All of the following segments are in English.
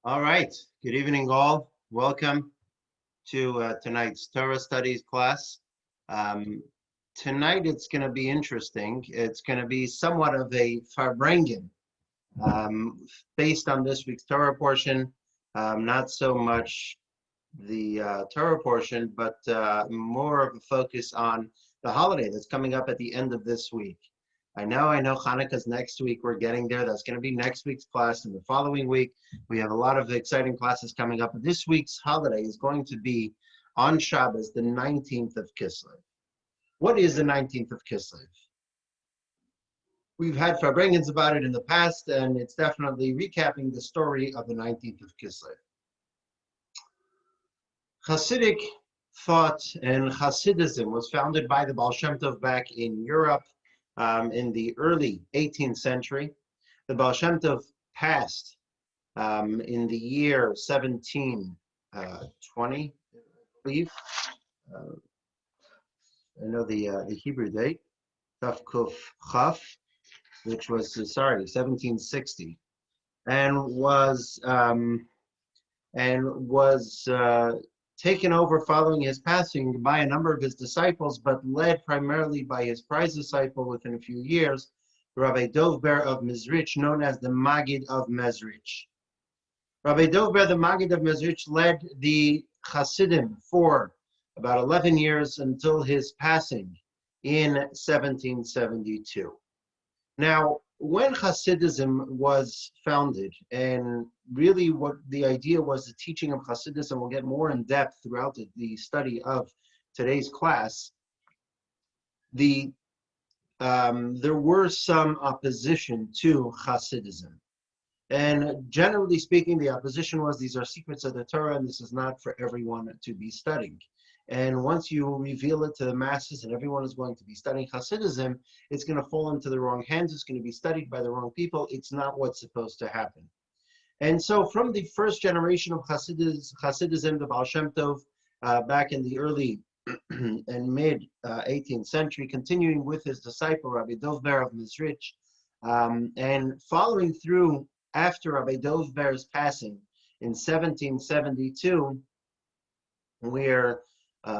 All right. Good evening, all. Welcome to tonight's Torah studies class. Um, Tonight it's going to be interesting. It's going to be somewhat of a farbrengen um, based on this week's Torah portion. Not so much the Torah portion, but more of a focus on the holiday that's coming up at the end of this week. I know Hanukkah's next week. We're getting there. That's going to be next week's class. And the following week, we have a lot of exciting classes coming up. But this week's holiday is going to be on Shabbos, the 19th of Kislev. What is the 19th of Kislev? We've had farbrengens about it in the past, and it's definitely recapping the story of the 19th of Kislev. Chassidic thought and Hasidism was founded by the Baal Shem Tov back in Europe in the early 18th century. The Baal Shem Tov passed in the year 1720, I believe. I know the Hebrew date, Taf Kuf Chaf, which was 1760, and was taken over following his passing by a number of his disciples, but led primarily by his prized disciple within a few years, Rabbi Dovber of Mezrich, known as the Maggid of Mezrich. Rabbi Dovber, the Maggid of Mezrich, led the Chassidim for about 11 years until his passing in 1772. Now, when Hasidism was founded, and really what the idea was, the teaching of Hasidism, we'll get more in depth throughout the study of today's class, there were some opposition to Hasidism. And generally speaking, the opposition was, these are secrets of the Torah, and this is not for everyone to be studying. And once you reveal it to the masses and everyone is going to be studying Hasidism, it's going to fall into the wrong hands. It's going to be studied by the wrong people. It's not what's supposed to happen. And so from the first generation of Hasidism, the Baal Shem Tov, back in the early and mid 18th century, continuing with his disciple, Rabbi Dovber of Mezrich, and following through after Rabbi Dovber's passing in 1772, where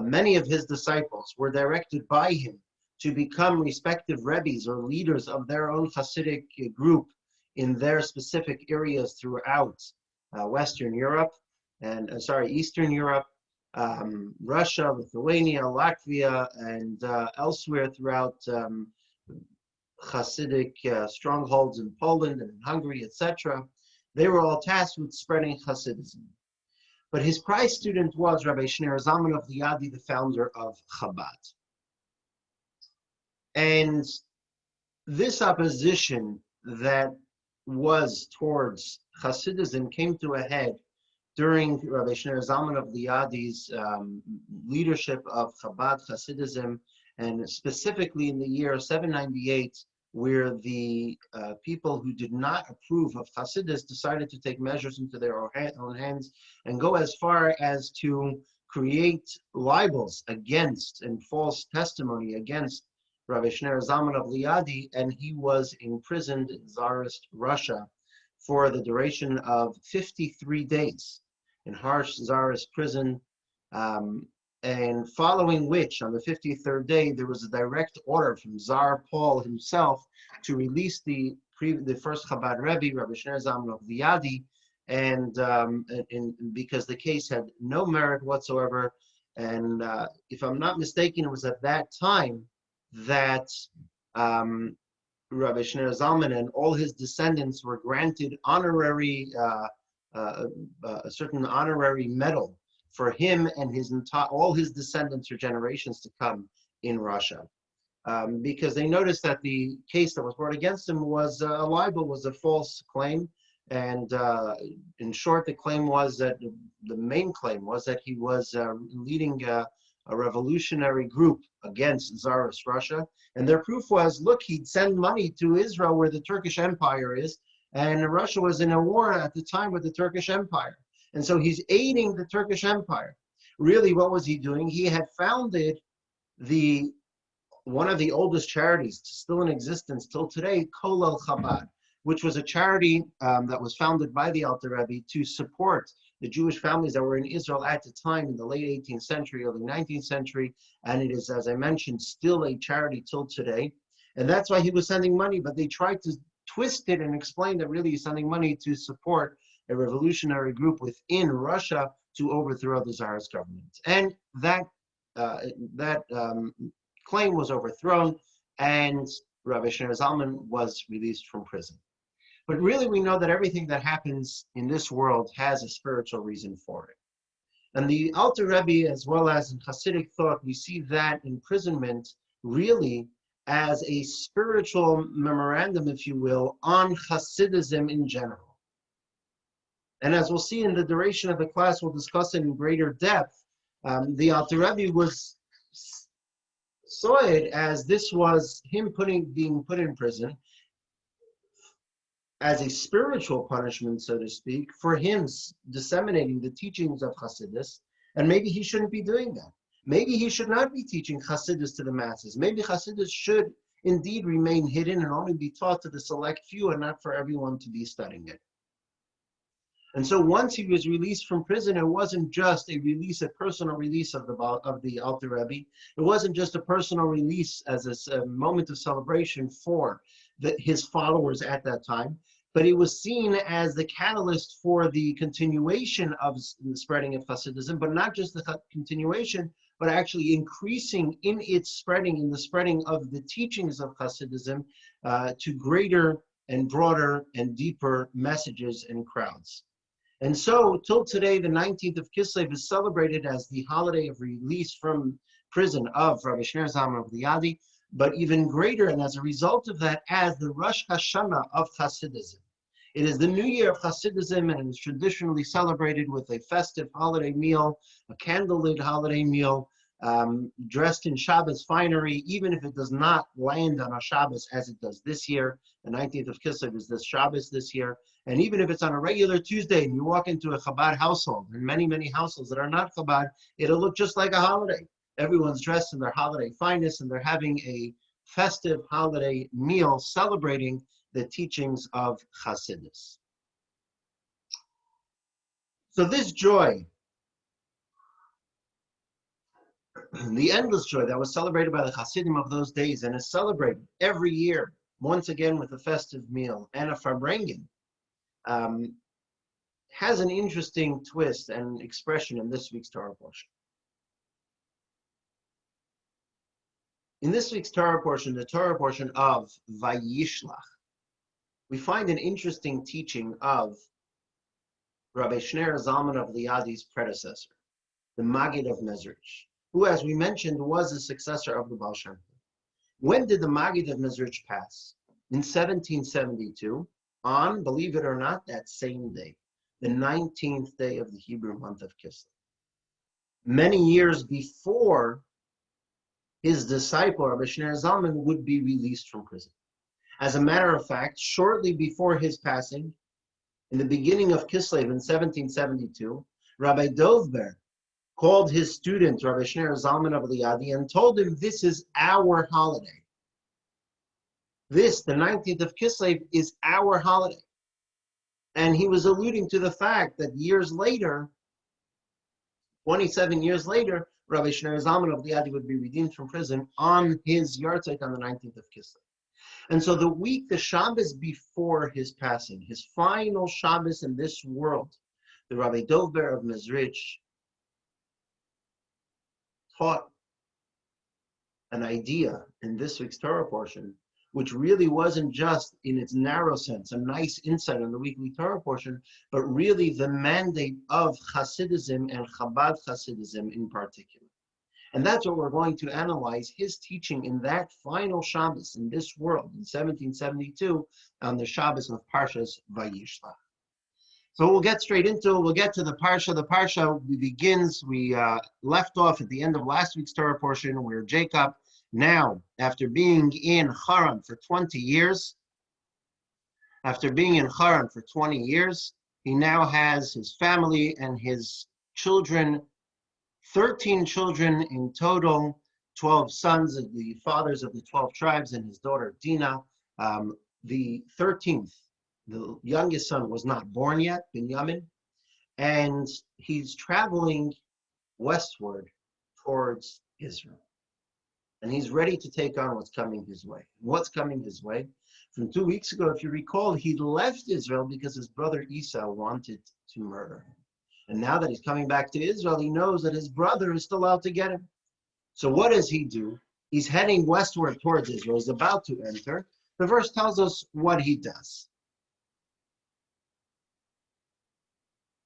many of his disciples were directed by him to become respective rebbes or leaders of their own Hasidic group in their specific areas throughout Eastern Europe, Russia, Lithuania, Latvia, and elsewhere throughout Hasidic strongholds in Poland and in Hungary, etc. They were all tasked with spreading Hasidism. But his prized student was Rabbi Shneur Zalman of Liadi, the founder of Chabad. And this opposition that was towards Hasidism came to a head during Rabbi Shneur Zalman of Liadi's leadership of Chabad Hasidism, and specifically in the year 798, where the people who did not approve of Hasidus decided to take measures into their own hands and go as far as to create libels against and false testimony against Rabbi Shneur Zalman of Liadi, and he was imprisoned in Tsarist Russia for the duration of 53 days in harsh Tsarist prison. And following which, on the 53rd day, there was a direct order from Tsar Paul himself to release the first Chabad Rebbe, Rabbi Shneur Zalman of Liadi, and because the case had no merit whatsoever. And if I'm not mistaken, it was at that time that Rabbi Shneur Zalman and all his descendants were granted a certain honorary medal for him and all his descendants for generations to come in Russia, because they noticed that the case that was brought against him was a libel, was a false claim, and in short, the main claim was that he was leading a revolutionary group against Tsarist Russia, and their proof was, look, he'd send money to Israel where the Turkish Empire is, and Russia was in a war at the time with the Turkish Empire. And so he's aiding the Turkish Empire. Really, what was he doing? He had founded one of the oldest charities still in existence till today, Kolel Chabad. which was a charity that was founded by the Alter Rebbe to support the Jewish families that were in Israel at the time in the late 18th century, early 19th century, and it is, as I mentioned, still a charity till today. And that's why he was sending money, but they tried to twist it and explain that really he's sending money to support a revolutionary group within Russia to overthrow the Tsarist government. And that claim was overthrown, and Rabbi Shneur Zalman was released from prison. But really, we know that everything that happens in this world has a spiritual reason for it. And the Alter Rebbe, as well as in Chassidic thought, we see that imprisonment really as a spiritual memorandum, if you will, on Hasidism in general. And as we'll see in the duration of the class, we'll discuss it in greater depth. The Alter Rebbe saw it as this was him being put in prison as a spiritual punishment, so to speak, for him disseminating the teachings of Hasidus, and maybe he shouldn't be doing that. Maybe he should not be teaching Hasidus to the masses. Maybe Hasidus should indeed remain hidden and only be taught to the select few and not for everyone to be studying it. And so once he was released from prison, it wasn't just a personal release of the Alter Rebbe. It wasn't just a personal release as a moment of celebration for his followers at that time, but it was seen as the catalyst for the continuation of the spreading of Hasidism, but not just the continuation, but actually increasing in its spreading, in the spreading of the teachings of Hasidism to greater and broader and deeper messages and crowds. And so, till today, the 19th of Kislev is celebrated as the holiday of release from prison of Rabbi Shneur Zalman of Liadi, but even greater, and as a result of that, as the Rosh Hashanah of Hasidism. It is the new year of Hasidism, and it is traditionally celebrated with a festive holiday meal, a candlelit holiday meal, dressed in Shabbos finery, even if it does not land on a Shabbos as it does this year. The 19th of Kislev is this Shabbos this year. And even if it's on a regular Tuesday and you walk into a Chabad household, and many, many households that are not Chabad, it'll look just like a holiday. Everyone's dressed in their holiday fineness, and they're having a festive holiday meal celebrating the teachings of Hasidus. So this joy, the endless joy that was celebrated by the Hasidim of those days and is celebrated every year, once again with a festive meal and a farbrengen, has an interesting twist and expression in this week's Torah portion. In this week's Torah portion, the Torah portion of Vayishlach, we find an interesting teaching of Rabbi Shneur Zalman of Liadi's predecessor, the Maggid of Mezrich, who, as we mentioned, was a successor of the Baal Shem Tov. When did the Maggid of Mezrich pass? In 1772, on, believe it or not, that same day, the 19th day of the Hebrew month of Kislev. Many years before his disciple, Rabbi Shneur Zalman, would be released from prison. As a matter of fact, shortly before his passing, in the beginning of Kislev in 1772, Rabbi Dovber called his student, Rabbi Shneur Zalman of Liadi, and told him, this is our holiday. This, the 19th of Kislev, is our holiday. And he was alluding to the fact that years later, 27 years later, Rabbi Shneur Zalman of Liadi would be redeemed from prison on his yahrzeit on the 19th of Kislev. And so the Shabbos before his passing, his final Shabbos in this world, the Rabbi Dovber of Mezrich taught an idea in this week's Torah portion, which really wasn't just in its narrow sense, a nice insight on the weekly Torah portion, but really the mandate of Hasidism and Chabad Hasidism in particular. And that's what we're going to analyze, his teaching in that final Shabbos in this world in 1772 on the Shabbos of Parshas Vayishlach. So we'll get straight into it. We'll get to the Parsha. The Parsha begins, we left off at the end of last week's Torah portion where Jacob, now, after being in Haran for 20 years, he now has his family and his children, 13 children in total, 12 sons of the fathers of the 12 tribes and his daughter Dinah. The 13th The youngest son was not born yet, Binyamin, and he's traveling westward towards Israel. And he's ready to take on what's coming his way. What's coming his way? From 2 weeks ago, if you recall, he left Israel because his brother Esau wanted to murder him. And now that he's coming back to Israel, he knows that his brother is still out to get him. So what does he do? He's heading westward towards Israel. He's about to enter. The verse tells us what he does.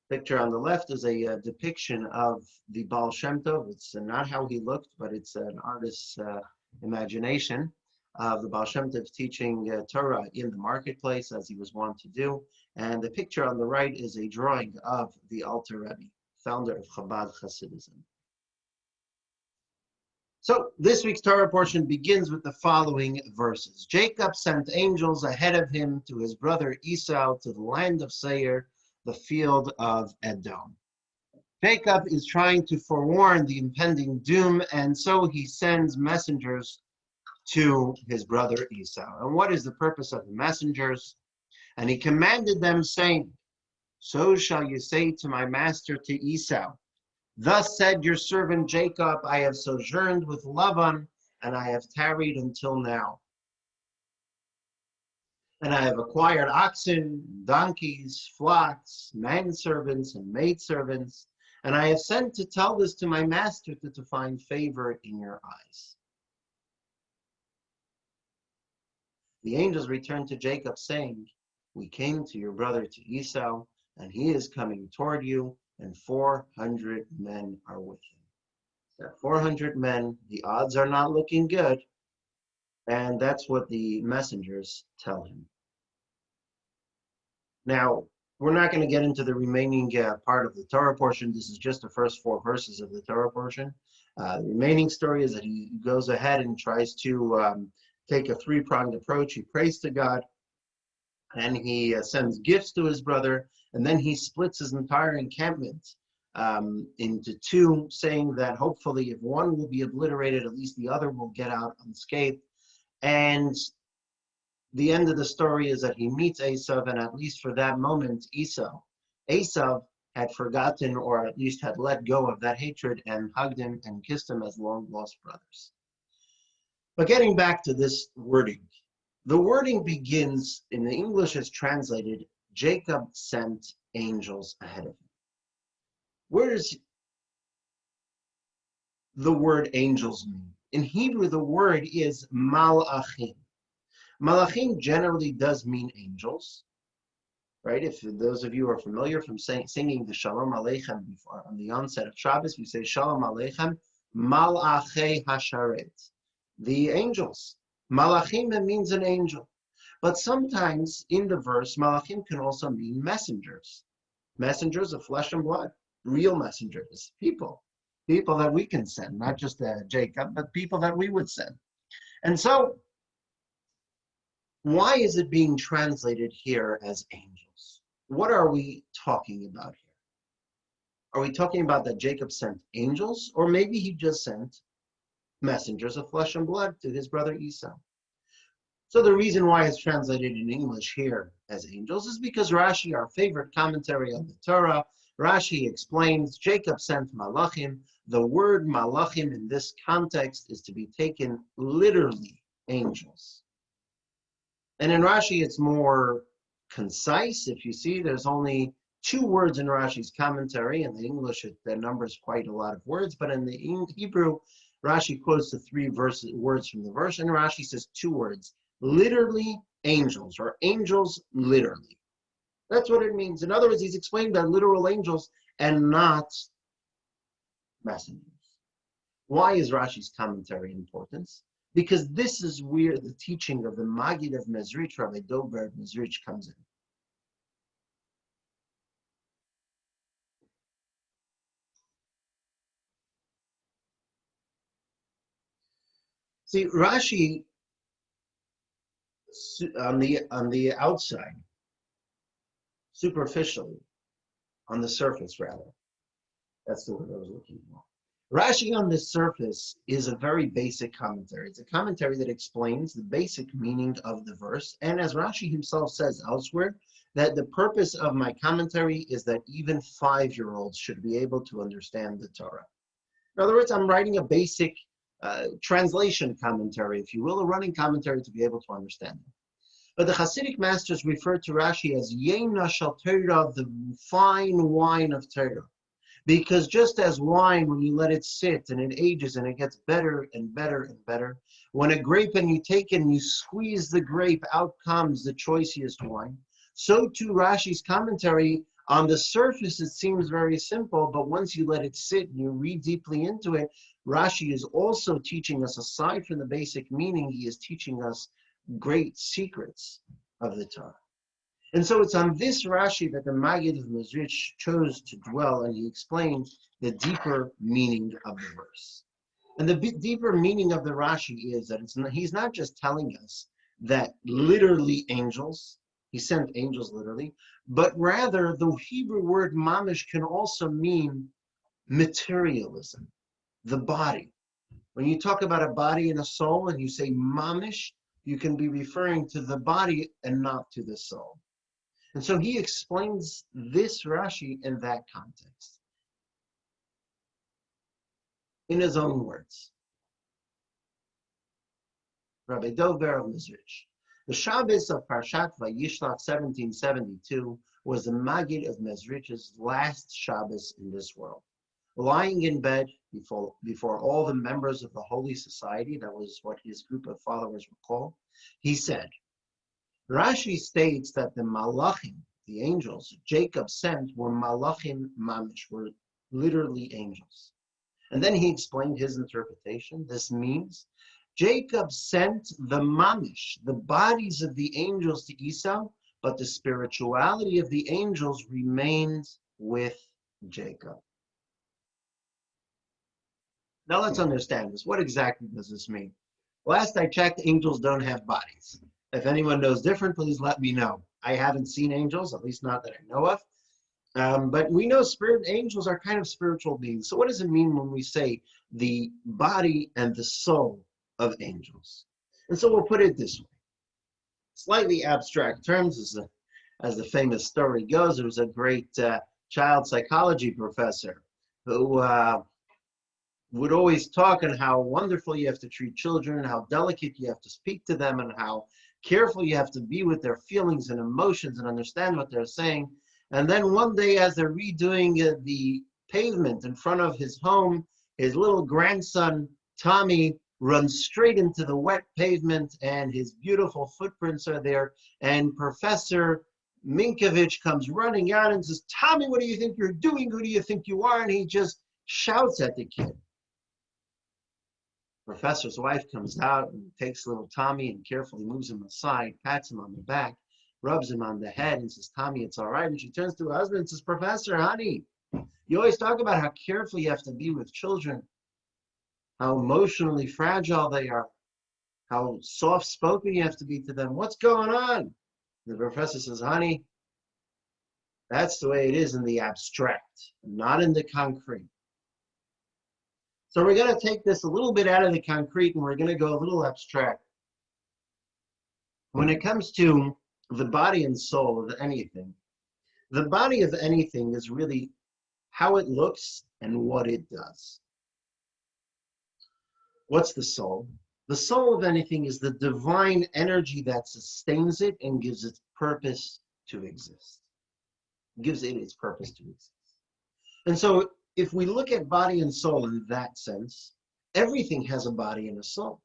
Picture on the left is a depiction of the Baal Shem Tov. It's not how he looked, but it's an artist's imagination of the Baal Shem Tov teaching Torah in the marketplace, as he was wont to do. And the picture on the right is a drawing of the Alter Rebbe, founder of Chabad Hasidism. So this week's Torah portion begins with the following verses. Jacob sent angels ahead of him to his brother Esau to the land of Seir, the field of Edom. Jacob is trying to forewarn the impending doom, and so he sends messengers to his brother Esau. And what is the purpose of the messengers? And he commanded them, saying, "So shall you say to my master, to Esau, thus said your servant Jacob, I have sojourned with Laban, and I have tarried until now. And I have acquired oxen, donkeys, flocks, manservants, and maidservants, and I have sent to tell this to my master to find favor in your eyes." The angels returned to Jacob, saying, "We came to your brother to Esau, and he is coming toward you, and 400 men are with him." That 400 men, the odds are not looking good, and that's what the messengers tell him. Now, we're not going to get into the remaining part of the Torah portion. This is just the first 4 verses of the Torah portion. The remaining story is that he goes ahead and tries to take a 3-pronged approach. He prays to God, and he sends gifts to his brother, and then he splits his entire encampment into 2, saying that hopefully if one will be obliterated, at least the other will get out unscathed. And the end of the story is that he meets Esav, and at least for that moment, Esav had forgotten, or at least had let go of that hatred, and hugged him and kissed him as long-lost brothers. But getting back to this wording, the wording begins, in the English is translated, Jacob sent angels ahead of him. Where does the word angels mean? In Hebrew, the word is malachim. Malachim generally does mean angels, right? If those of you are familiar from singing the Shalom Aleichem before, on the onset of Shabbos, we say Shalom Aleichem, Malachei Hasharet, the angels. Malachim means an angel. But sometimes in the verse, Malachim can also mean messengers. Messengers of flesh and blood, real messengers, people that we can send, not just Jacob, but people that we would send. And so, why is it being translated here as angels? What are we talking about here? Are we talking about that Jacob sent angels, or maybe he just sent messengers of flesh and blood to his brother Esau? So the reason why it's translated in English here as angels is because Rashi, our favorite commentary on the Torah, Rashi explains Jacob sent malachim. The word malachim in this context is to be taken literally angels. And in Rashi, it's more concise. If you see, there's only 2 words in Rashi's commentary. In the English, the number is quite a lot of words. But in the Hebrew, Rashi quotes the 3 words from the verse, and Rashi says 2 words, literally angels, or angels literally. That's what it means. In other words, he's explaining that literal angels and not messengers. Why is Rashi's commentary important? Because this is where the teaching of the Maggid of Mezrich, Rabbi Dovber of Mezrich, comes in. See, Rashi, on the outside, superficially, on the surface rather, that's the word I was looking for. Rashi on the surface is a very basic commentary. It's a commentary that explains the basic meaning of the verse. And as Rashi himself says elsewhere, that the purpose of my commentary is that even 5-year-olds should be able to understand the Torah. In other words, I'm writing a basic translation commentary, if you will, a running commentary to be able to understand it. But the Chassidic masters refer to Rashi as Yena Shal Torah, the fine wine of Torah. Because just as wine, when you let it sit and it ages and it gets better and better and better, when a grape and you take it and you squeeze the grape, out comes the choicest wine. So too Rashi's commentary, on the surface it seems very simple, but once you let it sit and you read deeply into it, Rashi is also teaching us, aside from the basic meaning, he is teaching us great secrets of the Torah. And so it's on this Rashi that the Maggid of Mezrich chose to dwell, and he explained the deeper meaning of the verse. And the deeper meaning of the Rashi is that he's not just telling us that literally angels, he sent angels literally, but rather the Hebrew word mamish can also mean materialism, the body. When you talk about a body and a soul and you say mamish, you can be referring to the body and not to the soul. And so he explains this Rashi in that context, in his own words. Rabbi Dover of Mezrich. The Shabbos of Parshat Vayishlach 1772 was the Maggid of Mezrich's last Shabbos in this world. Lying in bed before all the members of the Holy Society, that was what his group of followers were called, he said, Rashi states that the malachim, the angels Jacob sent, were malachim mamish, were literally angels. And then he explained his interpretation. This means Jacob sent the mamish, the bodies of the angels to Esau, but the spirituality of the angels remained with Jacob. Now let's understand this. What exactly does this mean? Last I checked, angels don't have bodies. If anyone knows different, please let me know. I haven't seen angels, at least not that I know of. But we know angels are kind of spiritual beings. So what does it mean when we say the body and the soul of angels? And so we'll put it this way. Slightly abstract terms, as the famous story goes, there was a great child psychology professor who would always talk on how wonderful you have to treat children, and how delicate you have to speak to them, and how careful you have to be with their feelings and emotions and understand what they're saying. And then one day, as they're redoing the pavement in front of his home, his little grandson, Tommy, runs straight into the wet pavement, and his beautiful footprints are there. And Professor Minkovich comes running out and says, Tommy, what do you think you're doing? Who do you think you are? And he just shouts at the kid. Professor's wife comes out and takes little Tommy and carefully moves him aside, pats him on the back, rubs him on the head, and says, Tommy, it's all right. And she turns to her husband and says, Professor, honey, you always talk about how careful you have to be with children, how emotionally fragile they are, how soft-spoken you have to be to them. What's going on? The professor says, honey, that's the way it is in the abstract, not in the concrete. So we're going to take this a little bit out of the concrete and we're going to go a little abstract. When it comes to the body and soul of anything, the body of anything is really how it looks and what it does. What's the soul? The soul of anything is the divine energy that sustains it and gives it purpose to exist. Gives it its purpose to exist. And so if we look at body and soul in that sense, everything has a body and a soul.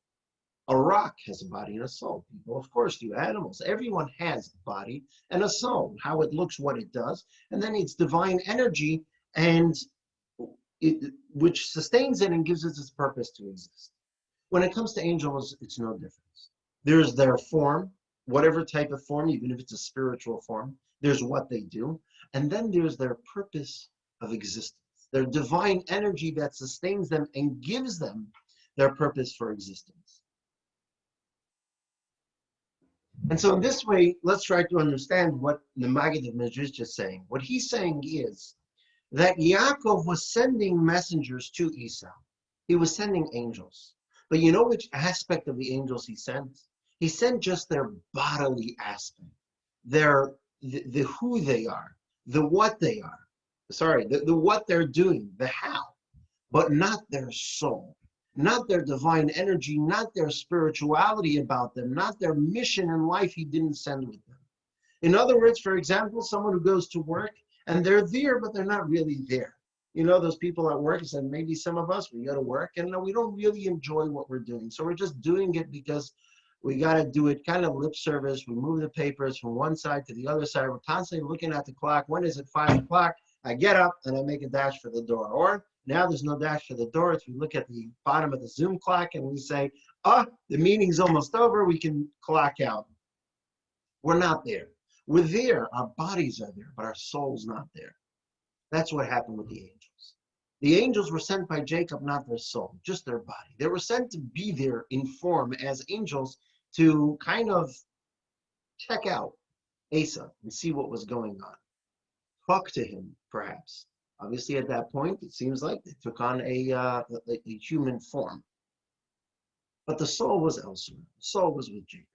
A rock has a body and a soul. People, of course, do. Animals. Everyone has a body and a soul. How it looks, what it does, and then it's divine energy, and which sustains it and gives it its purpose to exist. When it comes to angels, it's no different. There's their form, whatever type of form, even if it's a spiritual form. There's what they do, and then there's their purpose of existence. Their divine energy that sustains them and gives them their purpose for existence. And so in this way, let's try to understand what the Maggid of Mezrich is saying. What he's saying is that Yaakov was sending messengers to Esau. He was sending angels. But you know which aspect of the angels he sent? He sent just their bodily aspect, the who they are, the what they are. Sorry, the what they're doing, the how, but not their soul, not their divine energy, not their spirituality about them, not their mission in life he didn't send with them. In other words, for example, someone who goes to work and they're there, but they're not really there. You know, those people at work, and maybe some of us, we go to work and we don't really enjoy what we're doing. So we're just doing it because we got to do it kind of lip service. We move the papers from one side to the other side. We're constantly looking at the clock. When is it 5 o'clock? I get up and I make a dash for the door. Or now there's no dash for the door. It's we look at the bottom of the Zoom clock and we say, oh, the meeting's almost over. We can clock out. We're not there. We're there. Our bodies are there, but our soul's not there. That's what happened with the angels. The angels were sent by Jacob, not their soul, just their body. They were sent to be there in form as angels to kind of check out Asa and see what was going on. Talk to him, perhaps. Obviously, at that point, it seems like they took on a human form. But the soul was elsewhere. The soul was with Jacob.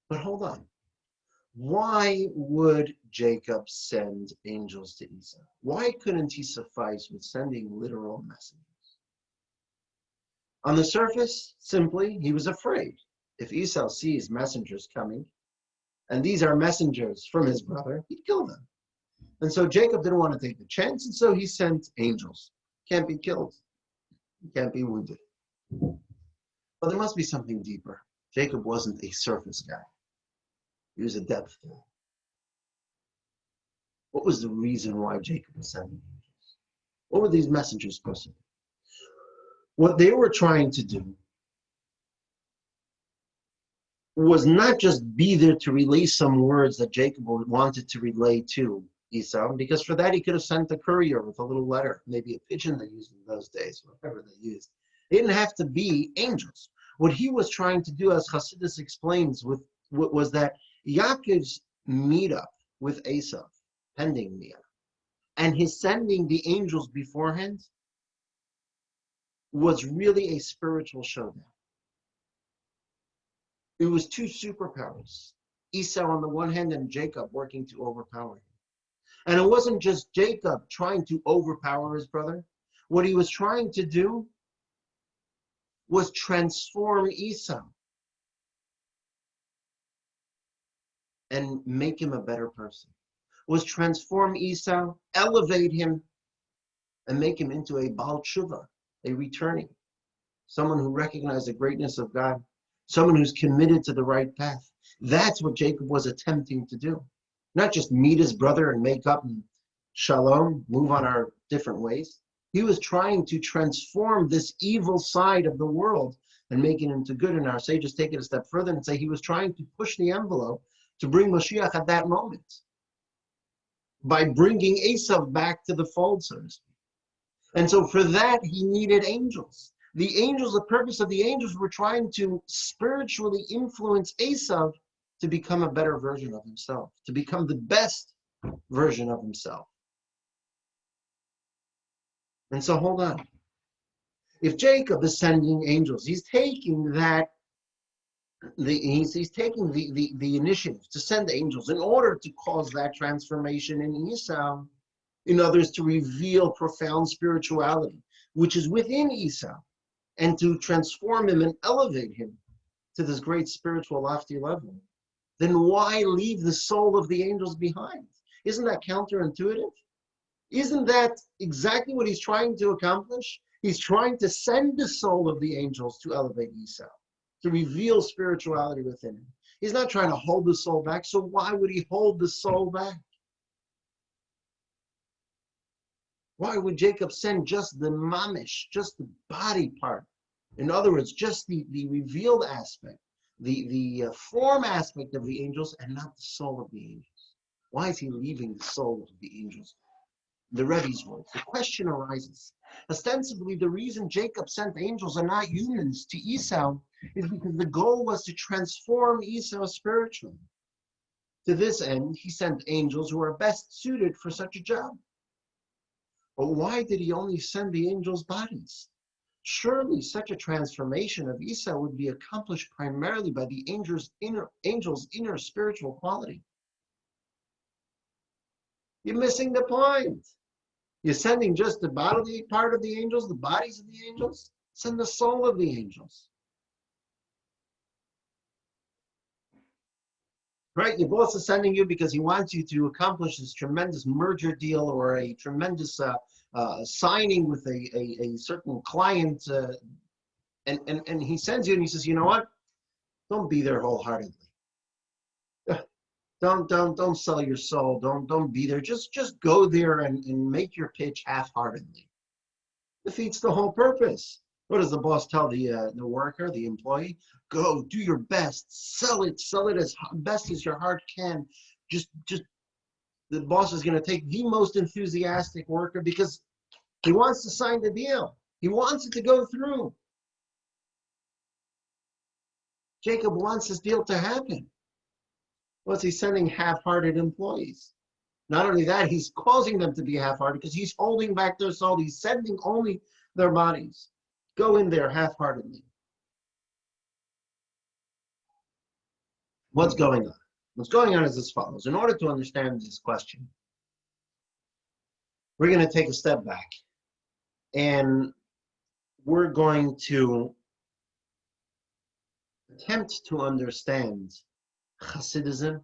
But hold on. Why would Jacob send angels to Esau? Why couldn't he suffice with sending literal messengers? On the surface, simply, he was afraid. If Esau sees messengers coming, and these are messengers from his brother, he'd kill them. And so Jacob didn't want to take the chance, and so he sent angels. Can't be killed. Can't be wounded. But there must be something deeper. Jacob wasn't a surface guy. He was a depth guy. What was the reason why Jacob was sending angels? What were these messengers supposed to do? What they were trying to do was not just be there to relay some words that Jacob wanted to relay to Esau, because for that he could have sent a courier with a little letter, maybe a pigeon they used in those days, whatever they used. It didn't have to be angels. What he was trying to do, as Chassidic explains, was that Yaakov's meetup with Esau, pending meetup, and his sending the angels beforehand was really a spiritual showdown. It was two superpowers, Esau on the one hand and Jacob working to overpower him. And it wasn't just Jacob trying to overpower his brother. What he was trying to do was transform Esau and make him a better person. Was transform Esau, elevate him, and make him into a Baal Tshuva, a returning, someone who recognized the greatness of God, someone who's committed to the right path. That's what Jacob was attempting to do. Not just meet his brother and make up and shalom, move on our different ways. He was trying to transform this evil side of the world and make it into good. And our sages take it a step further and say he was trying to push the envelope to bring Mashiach at that moment by bringing Esau back to the fold, so to speak. And so for that, he needed angels. The angels, the purpose of the angels were trying to spiritually influence Esau to become a better version of himself, to become the best version of himself. And so hold on. If Jacob is sending angels, he's taking that, he's taking the initiative to send angels in order to cause that transformation in Esau, in others to reveal profound spirituality, which is within Esau, and to transform him and elevate him to this great spiritual lofty level. Then why leave the soul of the angels behind? Isn't that counterintuitive? Isn't that exactly what he's trying to accomplish? He's trying to send the soul of the angels to elevate Esau, to reveal spirituality within him. He's not trying to hold the soul back, so why would he hold the soul back? Why would Jacob send just the mamish, just the body part? In other words, just the revealed aspect, the form aspect of the angels and not the soul of the angels? Why is he leaving the soul of the angels? The Rebbe's words. The question arises. Ostensibly, the reason Jacob sent angels and not humans to Esau is because the goal was to transform Esau spiritually. To this end, he sent angels who are best suited for such a job. But why did he only send the angels' bodies? Surely such a transformation of Isa would be accomplished primarily by the angel's inner spiritual quality. You're missing the point. You're sending just the bodily part of the angels, the bodies of the angels. Send the soul of the angels. Right? Your boss is sending you because he wants you to accomplish this tremendous merger deal or a tremendous signing with a certain client. And he sends you and he says, you know what? Don't be there wholeheartedly. Don't sell your soul. Don't be there. Just go there and make your pitch half-heartedly. Defeats the whole purpose. What does the boss tell the worker, the employee? Go, do your best, sell it as best as your heart can. Just the boss is going to take the most enthusiastic worker because he wants to sign the deal. He wants it to go through. Jacob wants this deal to happen. What's he sending half-hearted employees? Not only that, he's causing them to be half-hearted because he's holding back their soul. He's sending only their bodies. Go in there half-heartedly. What's going on? What's going on is as follows. In order to understand this question, we're going to take a step back and we're going to attempt to understand Hasidism,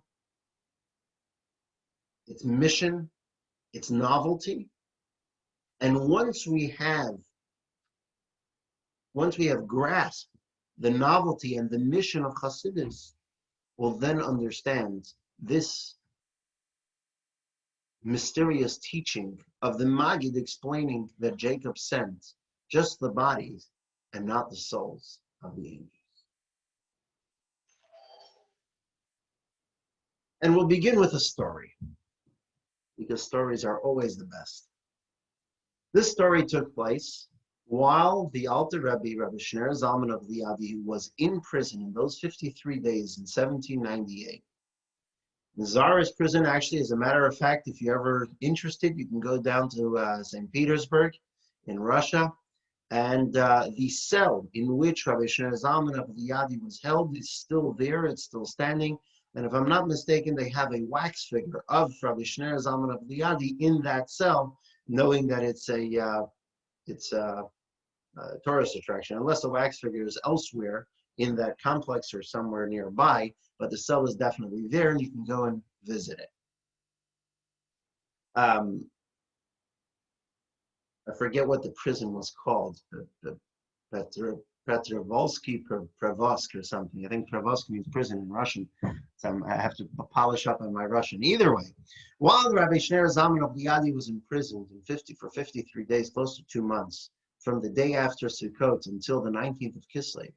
its mission, its novelty, and once we have grasped the novelty and the mission of Hasidus, we'll then understand this mysterious teaching of the Maggid explaining that Jacob sent just the bodies and not the souls of the angels. And we'll begin with a story, because stories are always the best. This story took place while the Alter Rebbe, Rabbi Shneur Zalman of Liadi, was in prison in those 53 days in 1798. Tsarist prison, actually, as a matter of fact, if you're ever interested, you can go down to St. Petersburg in Russia. And the cell in which Rabbi Shneur Zalman of Liadi was held is still there. It's still standing. And if I'm not mistaken, they have a wax figure of Rabbi Shneur Zalman of Liadi in that cell, knowing that it's a tourist attraction, unless the wax figure is elsewhere in that complex or somewhere nearby, but the cell is definitely there and you can go and visit it. I forget what the prison was called, the Petrovolsky Prevosk or something. I think Prevosk means prison in Russian. So I have to polish up on my Russian. Either way, while Rabbi Shneur Zalman of Liadi was imprisoned for 53 days, close to 2 months, from the day after Sukkot until the 19th of Kislev,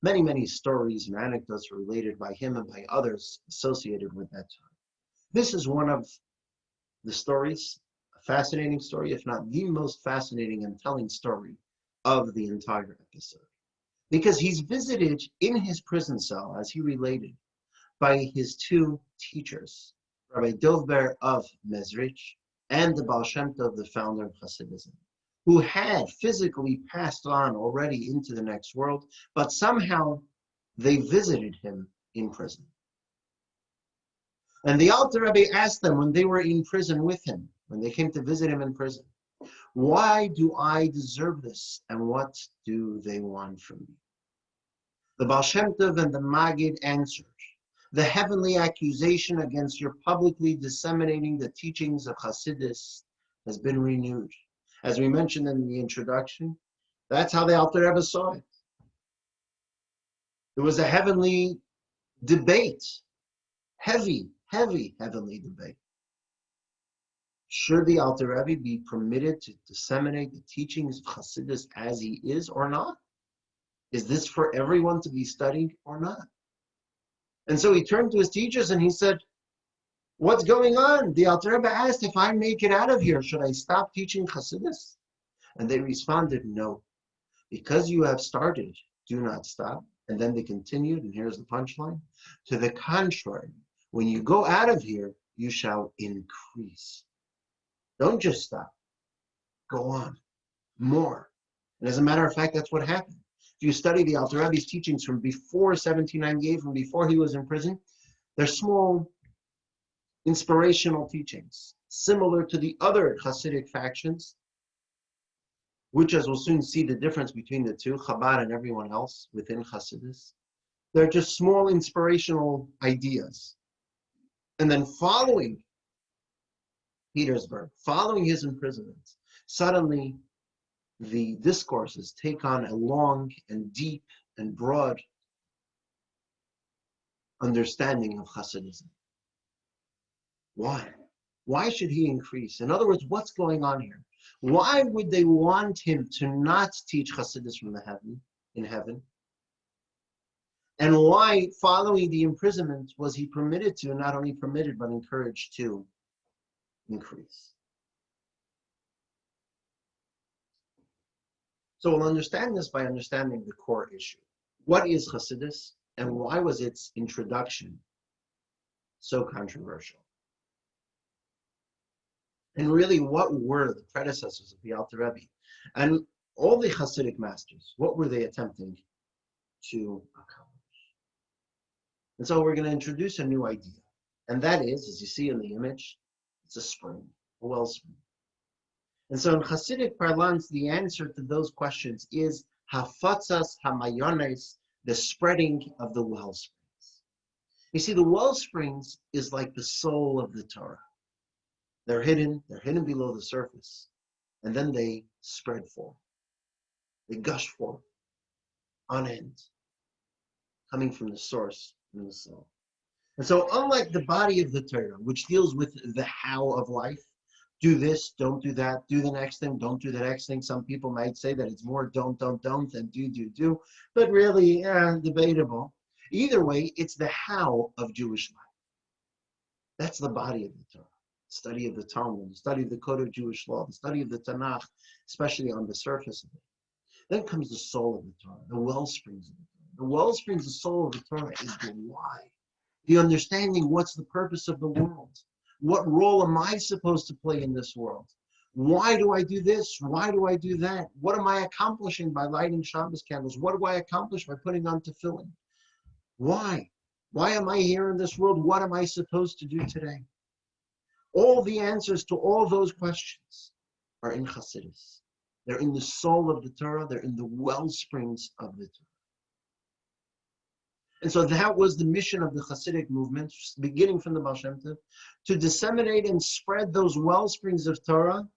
many stories and anecdotes were related by him and by others associated with that time. This is one of the stories, a fascinating story, if not the most fascinating and telling story of the entire episode. Because he's visited in his prison cell, as he related, by his 2 teachers, Rabbi Dovber of Mezrich and the Baal Shem Tov, the founder of Hasidism, who had physically passed on already into the next world, but somehow they visited him in prison. And the Alter Rebbe asked them when they were in prison with him, when they came to visit him in prison, why do I deserve this and what do they want from me? The Baal Shem Tov and the Maggid answered, the heavenly accusation against your publicly disseminating the teachings of Hasidus has been renewed. As we mentioned in the introduction, that's how the Alter Rebbe saw it. It was a heavenly debate, heavy heavenly debate. Should the Alter Rebbe be permitted to disseminate the teachings of Hasidus as he is or not? Is this for everyone to be studied or not? And so he turned to his teachers and he said, what's going on? The Alter Rebbe asked, if I make it out of here, should I stop teaching Hasidus? And they responded, no. Because you have started, do not stop. And then they continued, and here's the punchline. To the contrary, when you go out of here, you shall increase. Don't just stop. go on, more. And as a matter of fact, that's what happened. If you study the Alter Rebbe's teachings from before 1798, from before he was in prison, they're small, inspirational teachings, similar to the other Chassidic factions, which, as we'll soon see, the difference between the two, Chabad and everyone else within Chassidus. They're just small inspirational ideas. And then following Petersburg, following his imprisonment, suddenly the discourses take on a long and deep and broad understanding of Hasidism. Why? Why should he increase? In other words, what's going on here? Why would they want him to not teach Hasidus from in heaven? And why, following the imprisonment, was he permitted to, not only permitted, but encouraged to increase? So we'll understand this by understanding the core issue. What is Hasidus, and why was its introduction so controversial? And really, what were the predecessors of the Alter Rebbe? And all the Hasidic masters, what were they attempting to accomplish? And so we're going to introduce a new idea. And that is, as you see in the image, it's a spring, a wellspring. And so in Hasidic parlance, the answer to those questions is hafatzas hamayones, the spreading of the wellsprings. You see, the wellsprings is like the soul of the Torah. They're hidden below the surface, and then they spread forth. They gush forth on end, coming from the source, from the soul. And so unlike the body of the Torah, which deals with the how of life, do this, don't do that, do the next thing, don't do the next thing. Some people might say that it's more don't than do, but really debatable. Either way, it's the how of Jewish life. That's the body of the Torah. The study of the Talmud, the study of the Code of Jewish law, the study of the Tanakh, especially on the surface of it. Then comes the soul of the Torah, the wellsprings of the Torah. The wellsprings, the soul of the Torah is the why. The understanding what's the purpose of the world. What role am I supposed to play in this world? Why do I do this? Why do I do that? What am I accomplishing by lighting Shabbos candles? What do I accomplish by putting on tefillin? Why? Why am I here in this world? What am I supposed to do today? All the answers to all those questions are in Hasidus. They're in the soul of the Torah. They're in the well springs of the Torah. And so that was the mission of the Hasidic movement, beginning from the Baal Shem Tov, to disseminate and spread those well springs of Torah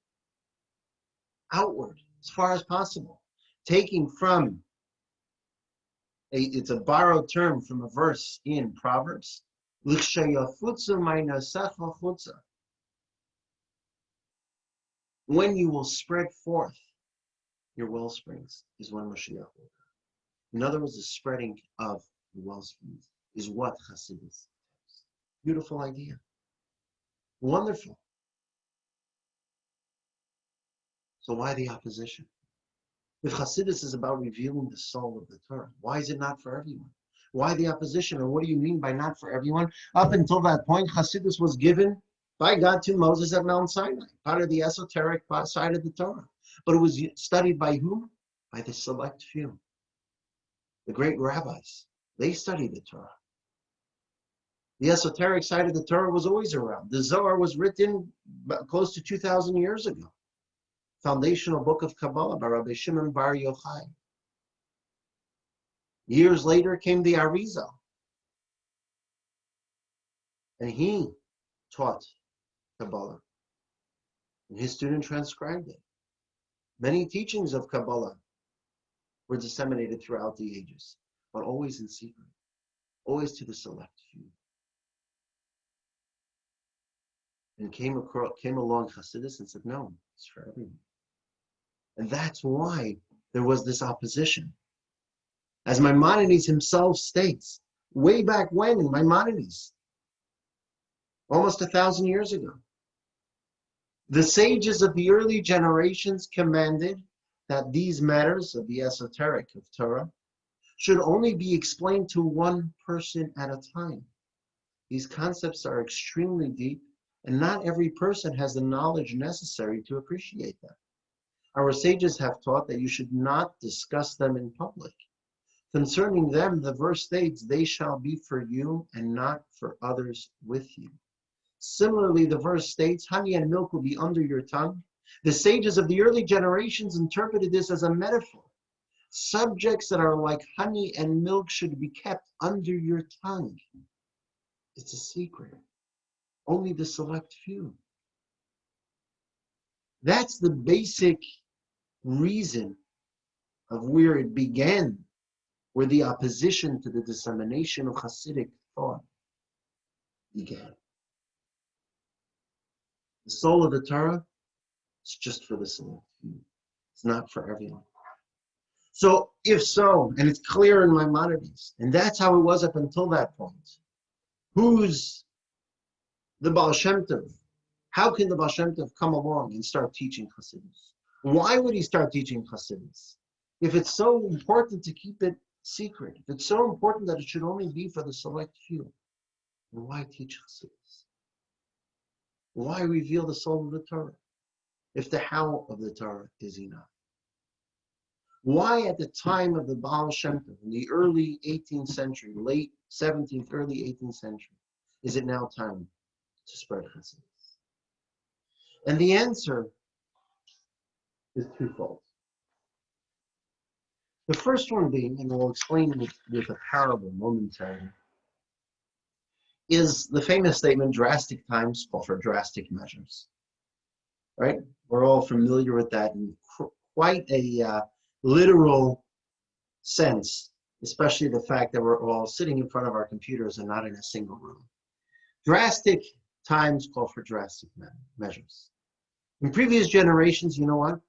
outward as far as possible, taking from it's a borrowed term from a verse in Proverbs. When you will spread forth your well springs is when Mashiach will come. In other words, the spreading of the well springs is what Hasidus is. Beautiful idea. Wonderful. So why the opposition? If Hasidus is about revealing the soul of the Torah, why is it not for everyone? Why the opposition? And what do you mean by not for everyone? Up until that point, Hasidus was given by God to Moses at Mount Sinai, part of the esoteric side of the Torah. But it was studied by whom? By the select few. The great rabbis. They studied the Torah. The esoteric side of the Torah was always around. The Zohar was written close to 2,000 years ago. Foundational book of Kabbalah by Rabbi Shimon Bar Yochai. Years later came the Arizal. And he taught Kabbalah. And his student transcribed it. Many teachings of Kabbalah were disseminated throughout the ages, but always in secret, always to the select few. And came along Hasidus and said, no, it's for everyone. And that's why there was this opposition. As Maimonides himself states, way back when in Maimonides, almost 1,000 years ago, the sages of the early generations commanded that these matters of the esoteric of Torah should only be explained to one person at a time. These concepts are extremely deep, and not every person has the knowledge necessary to appreciate them. Our sages have taught that you should not discuss them in public. Concerning them, the verse states, they shall be for you and not for others with you. Similarly, the verse states, honey and milk will be under your tongue. The sages of the early generations interpreted this as a metaphor. Subjects that are like honey and milk should be kept under your tongue. It's a secret. Only the select few. That's the basic reason of where it began, where the opposition to the dissemination of Chassidic thought began. The soul of the Torah is just for the select few. It's not for everyone. So, if so, and it's clear in Maimonides, and that's how it was up until that point, who's the Baal Shem Tov? How can the Baal Shem Tov come along and start teaching Chassidus? Why would he start teaching Chassidus? If it's so important to keep it secret, if it's so important that it should only be for the select few, then why teach Chassidus? Why reveal the soul of the Torah if the how of the Torah is enough? Why at the time of the Baal Shem Tov, in the early 18th century, late 17th, early 18th century, is it now time to spread Chassidus? And the answer is twofold. The first one being, and we'll explain with a parable momentarily, is the famous statement, drastic times call for drastic measures. Right? We're all familiar with that in quite a literal sense, especially the fact that we're all sitting in front of our computers and not in a single room. Drastic times call for drastic measures. In previous generations, you know what?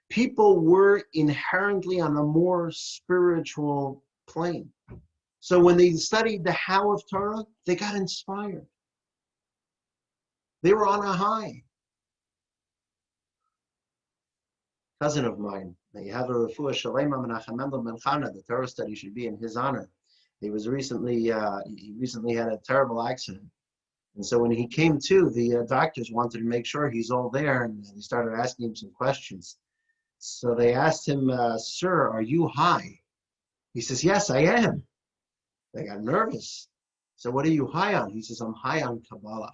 People were inherently on a more spiritual plane. So when they studied the how of Torah, they got inspired. They were on a high. Cousin of mine, may have a refuah shalema Menachem Mendel Ben Chana, the Torah study should be in his honor. He recently had a terrible accident. And so when he came to, the doctors wanted to make sure he's all there, and they started asking him some questions. So they asked him, sir, are you high? He says, yes, I am. They got nervous. So what are you high on? He says, I'm high on Kabbalah.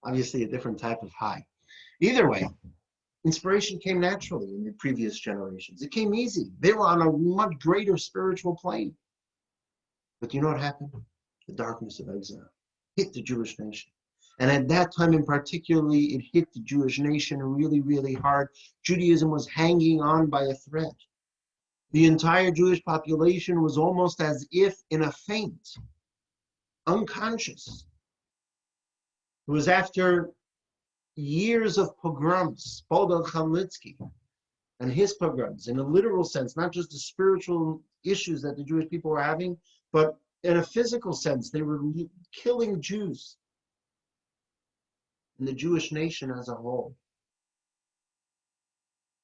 Obviously a different type of high. Either way, inspiration came naturally in the previous generations. It came easy. They were on a much greater spiritual plane. But you know what happened? The darkness of exile hit the Jewish nation. And at that time in particularly, it hit the Jewish nation really, really hard. Judaism was hanging on by a thread. The entire Jewish population was almost as if in a faint, unconscious. It was after years of pogroms, Podol Chamlitsky and his pogroms, in a literal sense, not just the spiritual issues that the Jewish people were having, but in a physical sense, they were killing Jews. And the Jewish nation as a whole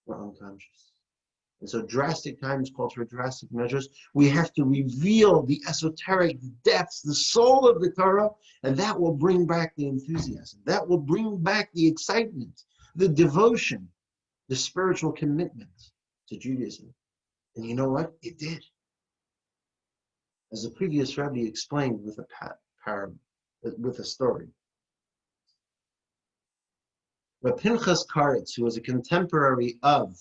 were unconscious. And so drastic times call for drastic measures. We have to reveal the esoteric depths, the soul of the Torah, and that will bring back the enthusiasm. That will bring back the excitement, the devotion, the spiritual commitment to Judaism. And you know what? It did. As the previous Rebbe explained with a story. Rabbi Pinchas Karetz, who was a contemporary of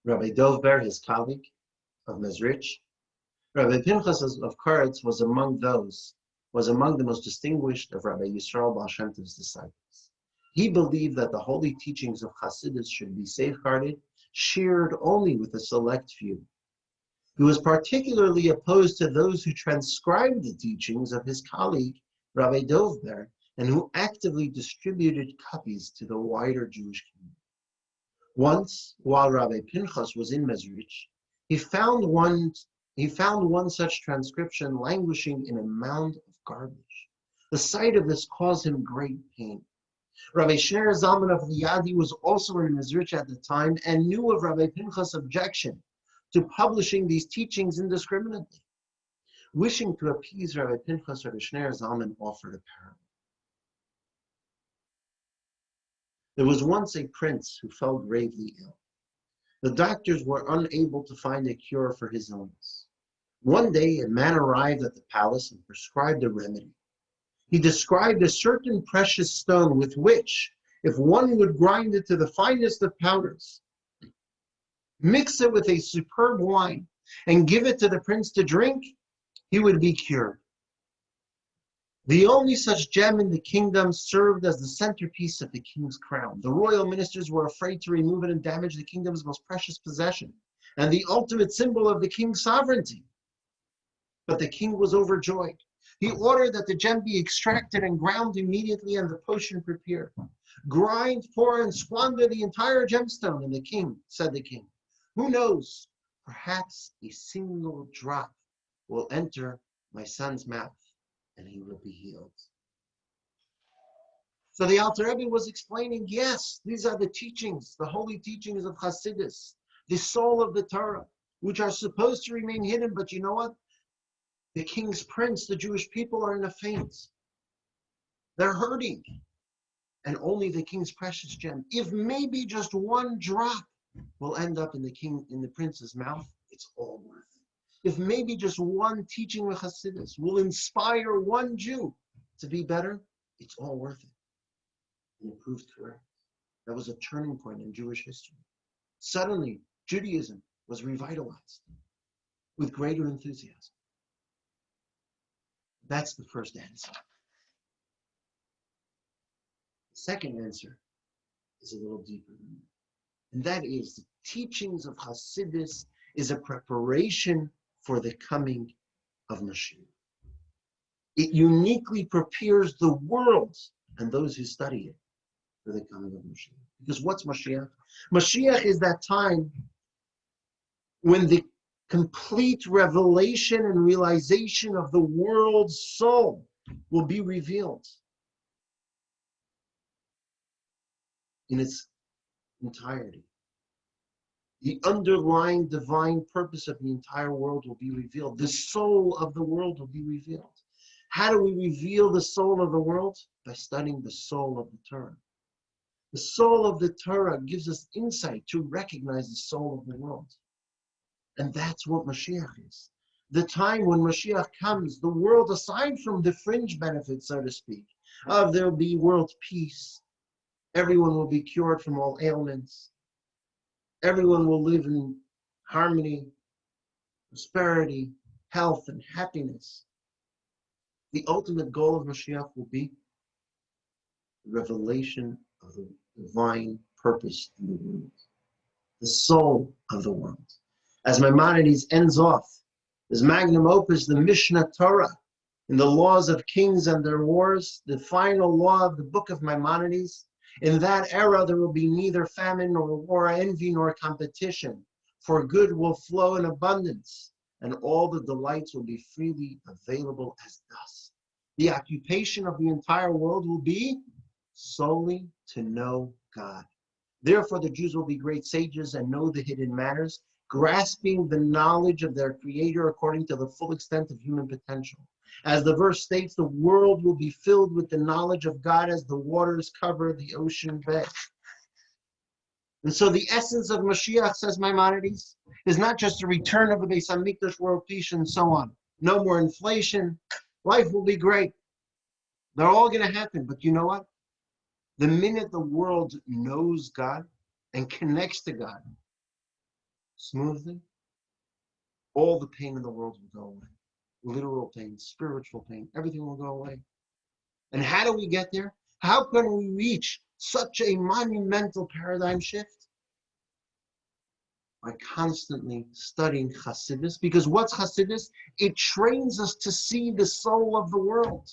Rabbi Dovber, his colleague of Mezrich, Rabbi Pinchas of Karetz was among the most distinguished of Rabbi Yisrael Baal Shem Tov's disciples. He believed that the holy teachings of Chassidus should be safeguarded, shared only with a select few. He was particularly opposed to those who transcribed the teachings of his colleague, Rabbi Dovber, and who actively distributed copies to the wider Jewish community. Once, while Rabbi Pinchas was in Mezrich, he found one such transcription languishing in a mound of garbage. The sight of this caused him great pain. Rabbi Shner Zalman of Liadi was also in Mezrich at the time and knew of Rabbi Pinchas' objection to publishing these teachings indiscriminately. Wishing to appease Rabbi Pinchas, Rabbi Shner Zalman offered a parable. There was once a prince who fell gravely ill. The doctors were unable to find a cure for his illness. One day, a man arrived at the palace and prescribed a remedy. He described a certain precious stone with which, if one would grind it to the finest of powders, mix it with a superb wine, and give it to the prince to drink, he would be cured. The only such gem in the kingdom served as the centerpiece of the king's crown. The royal ministers were afraid to remove it and damage the kingdom's most precious possession, and the ultimate symbol of the king's sovereignty. But the king was overjoyed. He ordered that the gem be extracted and ground immediately and the potion prepared. Grind, pour, and squander the entire gemstone. And the king, said the king, who knows, perhaps a single drop will enter my son's mouth and he will be healed. So the Alter Rebbe was explaining, yes, these are the teachings, the holy teachings of Hasidus, the soul of the Torah, which are supposed to remain hidden, but you know what? The king's prince, the Jewish people are in a faint. They're hurting. And only the king's precious gem, if maybe just one drop will end up in the prince's mouth, it's all worth it. If maybe just one teaching of Hasidus will inspire one Jew to be better, it's all worth it. And it proved correct. That was a turning point in Jewish history. Suddenly, Judaism was revitalized with greater enthusiasm. That's the first answer. The second answer is a little deeper than that. And that is the teachings of Hasidus is a preparation for the coming of Mashiach. It uniquely prepares the world and those who study it for the coming of Mashiach. Because what's Mashiach? Mashiach is that time when the complete revelation and realization of the world's soul will be revealed in its entirety. The underlying divine purpose of the entire world will be revealed. The soul of the world will be revealed. How do we reveal the soul of the world? By studying the soul of the Torah. The soul of the Torah gives us insight to recognize the soul of the world. And that's what Mashiach is. The time when Mashiach comes, the world, aside from the fringe benefits, so to speak, of there will be world peace. Everyone will be cured from all ailments. Everyone will live in harmony, prosperity, health, and happiness. The ultimate goal of Mashiach will be the revelation of the divine purpose in the world, the soul of the world. As Maimonides ends off his magnum opus, the Mishnah Torah, in the laws of kings and their wars, the final law of the book of Maimonides, in that era there will be neither famine nor war, envy nor competition, for good will flow in abundance, and all the delights will be freely available as dust. The occupation of the entire world will be solely to know God. Therefore the Jews will be great sages and know the hidden matters, grasping the knowledge of their Creator according to the full extent of human potential. As the verse states, the world will be filled with the knowledge of God as the waters cover the ocean bed. And so the essence of Mashiach, says Maimonides, is not just a return of the Beis HaMikdash, world peace, and so on. No more inflation. Life will be great. They're all going to happen. But you know what? The minute the world knows God and connects to God smoothly, all the pain in the world will go away. Literal pain, spiritual pain, everything will go away. And how do we get there? How can we reach such a monumental paradigm shift? By constantly studying Hasidus. Because what's Hasidus? It trains us to see the soul of the world.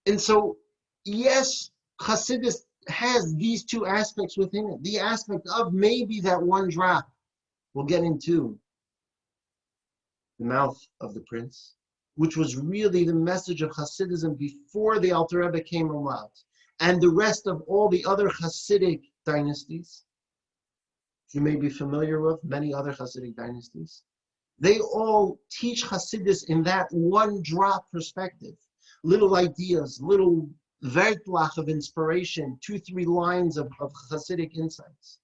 And so, yes, Hasidus has these two aspects within it. The aspect of maybe that one drop will get into the mouth of the prince, which was really the message of Hasidism before the Alter Rebbe came about, and the rest of all the other Chassidic dynasties. You may be familiar with many other Chassidic dynasties. They all teach Hasidus in that one drop perspective. Little ideas, little Vertlach of inspiration, 2-3 lines of Chassidic insights.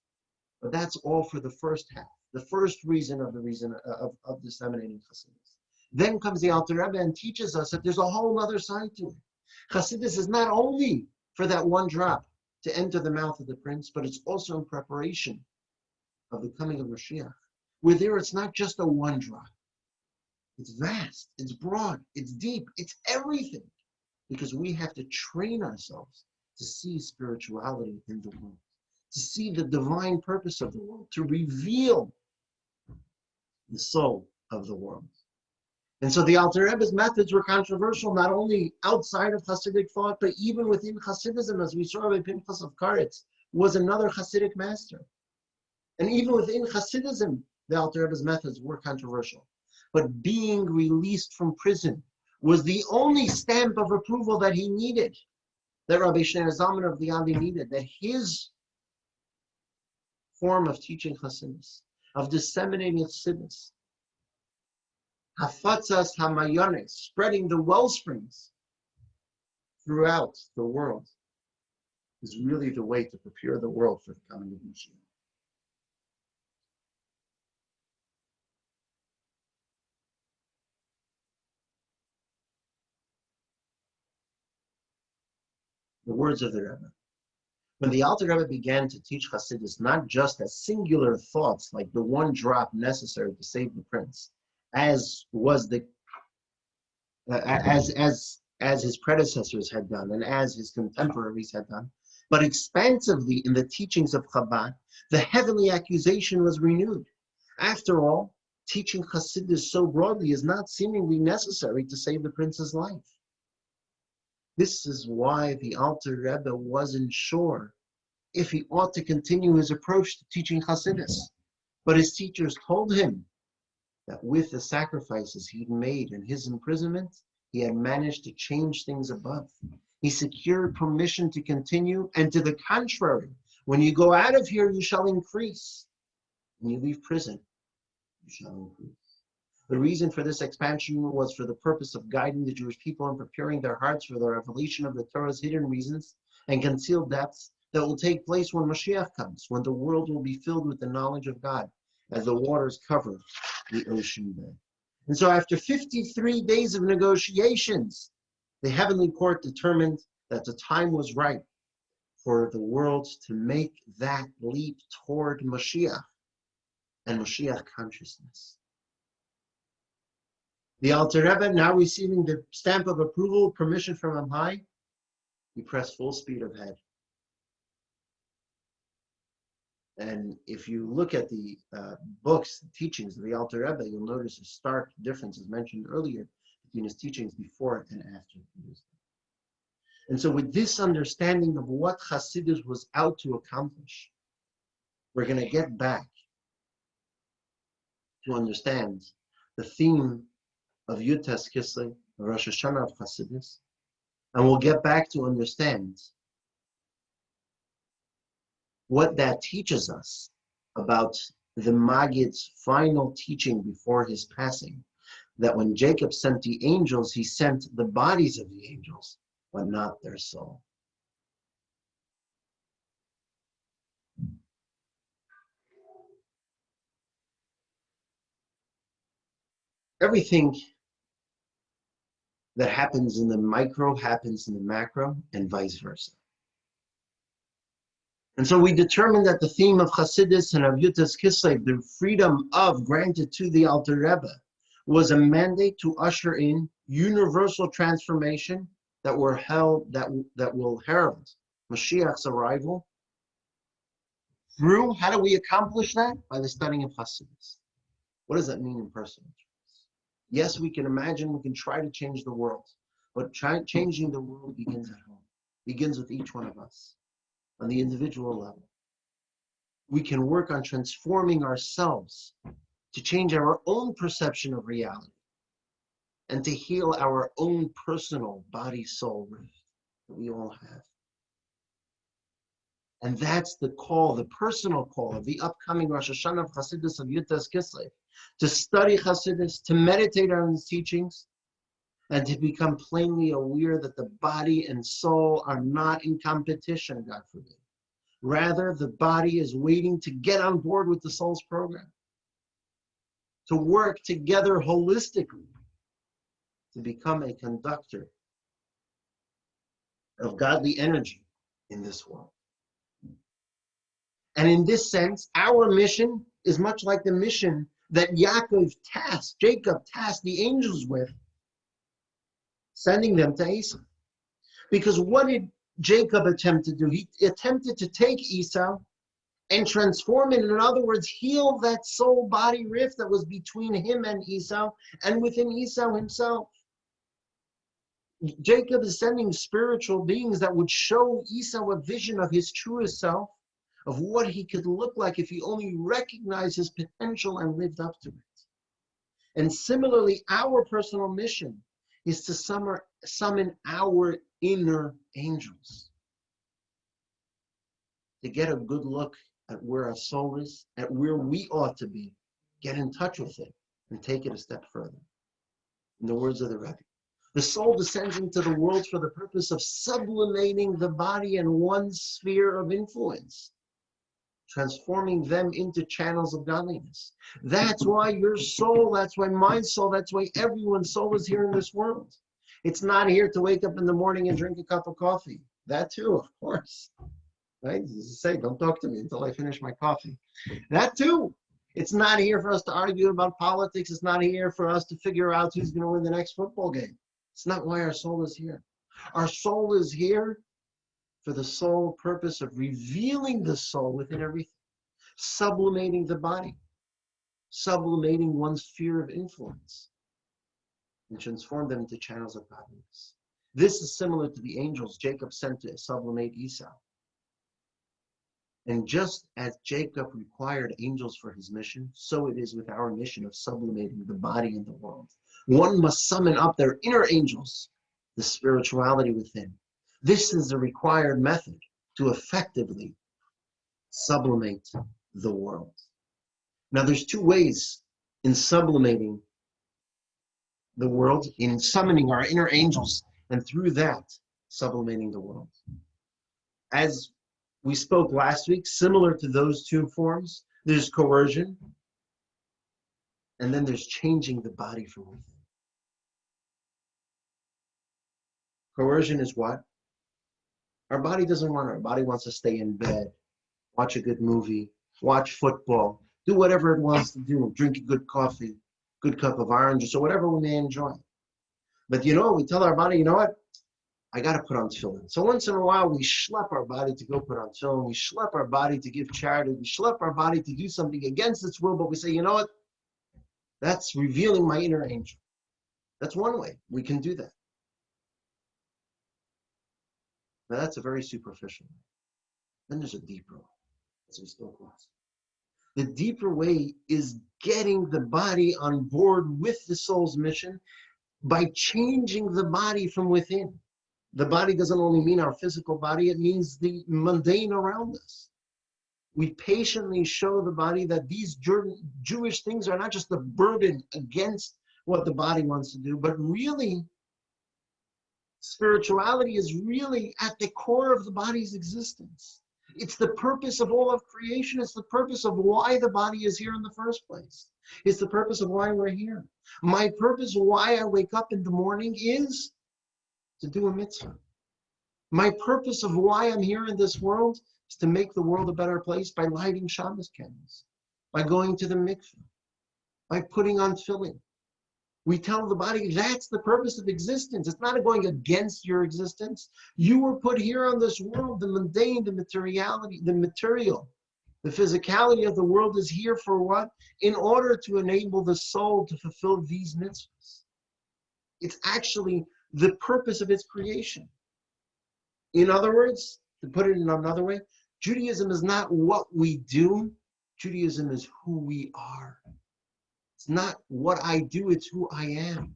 But that's all for the first half, the first reason of disseminating Chassidus. Then comes the Alter Rebbe and teaches us that there's a whole other side to it. Chassidus is not only for that one drop to enter the mouth of the prince, but it's also in preparation of the coming of Mashiach. Where there it's not just a one drop. It's vast, it's broad, it's deep, it's everything. Because we have to train ourselves to see spirituality in the world, to see the divine purpose of the world, to reveal the soul of the world. And so the Alter Rebbe's methods were controversial, not only outside of Hasidic thought, but even within Hasidism, as we saw by Pinchas of Karetz, was another Hasidic master. And even within Hasidism, the Alter Rebbe's methods were controversial. But being released from prison was the only stamp of approval that he needed, that Rabbi Shneur Zalman of Liadi needed, that his form of teaching Hasidus, of disseminating Hasidus, Hafatzas Hamayones, spreading the wellsprings throughout the world, is really the way to prepare the world for the coming of Mashiach. The words of the Rebbe. When the Alter Rebbe began to teach Hasidus not just as singular thoughts, like the one drop necessary to save the prince, as was the as his predecessors had done and as his contemporaries had done, but expansively in the teachings of Chabad, the heavenly accusation was renewed. After all, teaching Hasidus so broadly is not seemingly necessary to save the prince's life. This is why the Alter Rebbe wasn't sure if he ought to continue his approach to teaching Hasidus. But his teachers told him that with the sacrifices he'd made in his imprisonment, he had managed to change things above. He secured permission to continue, and to the contrary, when you go out of here, you shall increase. When you leave prison, you shall increase. The reason for this expansion was for the purpose of guiding the Jewish people and preparing their hearts for the revelation of the Torah's hidden reasons and concealed depths that will take place when Mashiach comes, when the world will be filled with the knowledge of God, as the waters cover the ocean bed. And so after 53 days of negotiations, the heavenly court determined that the time was right for the world to make that leap toward Mashiach and Mashiach consciousness. The Alter Rebbe, now receiving the stamp of approval, permission from on high, he pressed full speed ahead. And if you look at the books, the teachings of the Alter Rebbe, you'll notice a stark difference, as mentioned earlier, between his teachings before and after. And so with this understanding of what Hasidus was out to accomplish, we're going to get back to understand the theme of Yutas Kislev, Rosh Hashanah of Hasidus, and we'll get back to understand what that teaches us about the Maggid's final teaching before his passing, that when Jacob sent the angels, he sent the bodies of the angels, but not their soul. Everything that happens in the micro happens in the macro, and vice versa. And so we determined that the theme of Hasidus and of Yutas Kislev, the freedom of granted to the Alter Rebbe, was a mandate to usher in universal transformation that will herald Mashiach's arrival. Through, how do we accomplish that? By the studying of Hasidus. What does that mean in personal terms? Yes, we can imagine, we can try to change the world, but changing the world begins at home, begins with each one of us. On the individual level, we can work on transforming ourselves to change our own perception of reality and to heal our own personal body-soul rift that we all have. And that's the call, the personal call of the upcoming Rosh Hashanah of Hasidus of Yutas Kislev, to study Hasidus, to meditate on his teachings, and to become plainly aware that the body and soul are not in competition, God forbid. Rather, the body is waiting to get on board with the soul's program, to work together holistically, to become a conductor of godly energy in this world. And in this sense, our mission is much like the mission that Jacob tasked the angels with, sending them to Esau. Because what did Jacob attempt to do? He attempted to take Esau and transform it. In other words, heal that soul-body rift that was between him and Esau, and within Esau himself. Jacob is sending spiritual beings that would show Esau a vision of his truest self, of what he could look like if he only recognized his potential and lived up to it. And similarly, our personal mission is to summon our inner angels, to get a good look at where our soul is, at where we ought to be, get in touch with it, and take it a step further. In the words of the Rebbe, the soul descends into the world for the purpose of sublimating the body and one's sphere of influence, transforming them into channels of godliness. That's why your soul, that's why my soul, that's why everyone's soul is here in this world. It's not here to wake up in the morning and drink a cup of coffee. That too, of course. Right? As you say, don't talk to me until I finish my coffee. That too. It's not here for us to argue about politics. It's not here for us to figure out who's going to win the next football game. It's not why our soul is here. Our soul is here for the sole purpose of revealing the soul within everything, sublimating the body, sublimating one's sphere of influence, and transform them into channels of godliness. This is similar to the angels Jacob sent to sublimate Esau. And just as Jacob required angels for his mission, so it is with our mission of sublimating the body and the world. One must summon up their inner angels, the spirituality within. This is the required method to effectively sublimate the world. Now, there's two ways in sublimating the world, in summoning our inner angels, and through that, sublimating the world. As we spoke last week, similar to those two forms, there's coercion, and then there's changing the body from within. Coercion is what? Our body doesn't want it. Our body wants to stay in bed, watch a good movie, watch football, do whatever it wants to do, drink a good coffee, good cup of orange juice, or whatever we may enjoy. But we tell our body, you know what? I got to put on tefillin. So once in a while, we schlep our body to go put on tefillin. We schlep our body to give charity. We schlep our body to do something against its will, but we say, you know what? That's revealing my inner angel. That's one way we can do that. Now, that's a very superficial way. Then there's a deeper way, as we spoke last. The deeper way is getting the body on board with the soul's mission by changing the body from within. The body doesn't only mean our physical body, it means the mundane around us. We patiently show the body that these Jewish things are not just a burden against what the body wants to do, but really, spirituality is really at the core of the body's existence. It's the purpose of all of creation. It's the purpose of why the body is here in the first place. It's the purpose of why we're here. My purpose why I wake up in the morning is to do a mitzvah. My purpose of why I'm here in this world is to make the world a better place by lighting Shabbos candles, by going to the mikveh, by putting on tefillin. We tell the body that's the purpose of existence. It's not going against your existence. You were put here on this world, the mundane, the materiality, the material, the physicality of the world is here for what? In order to enable the soul to fulfill these mitzvahs. It's actually the purpose of its creation. In other words, to put it in another way, Judaism is not what we do. Judaism is who we are. It's not what I do, it's who I am.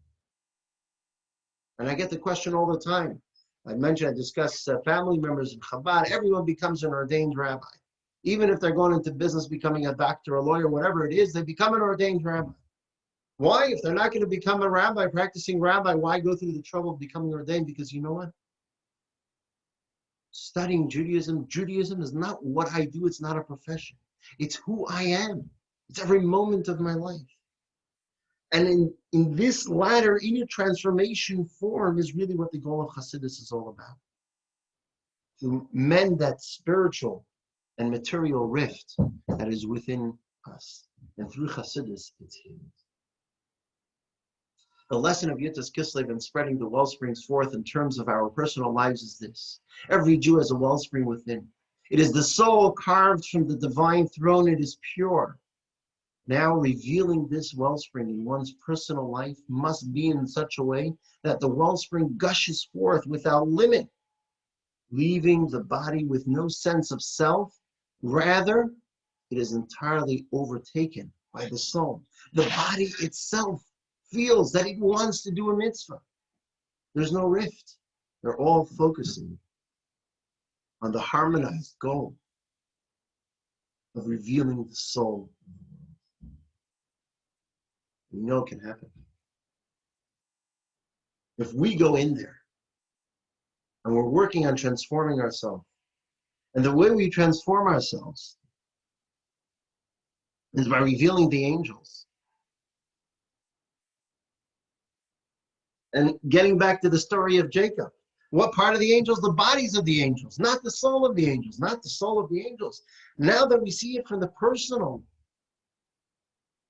And I get the question all the time. I discuss family members in Chabad. Everyone becomes an ordained rabbi. Even if they're going into business, becoming a doctor, a lawyer, whatever it is, they become an ordained rabbi. Why? If they're not going to become a rabbi, practicing rabbi, why go through the trouble of becoming ordained? Because you know what? Studying Judaism is not what I do. It's not a profession. It's who I am. It's every moment of my life. And in this latter inner transformation form is really what the goal of Chassidus is all about. To mend that spiritual and material rift that is within us. And through Chassidus, it's healed. The lesson of Yitzhak Kislev in spreading the wellsprings forth in terms of our personal lives is this. Every Jew has a wellspring within. It is the soul carved from the divine throne. It is pure. Now revealing this wellspring in one's personal life must be in such a way that the wellspring gushes forth without limit, leaving the body with no sense of self. Rather, it is entirely overtaken by the soul. The body itself feels that it wants to do a mitzvah. There's no rift. They're all focusing on the harmonized goal of revealing the soul. We know it can happen. If we go in there and we're working on transforming ourselves, and the way we transform ourselves is by revealing the angels. And getting back to the story of Jacob, what part of the angels? The bodies of the angels, not the soul of the angels, not the soul of the angels. Now that we see it from the personal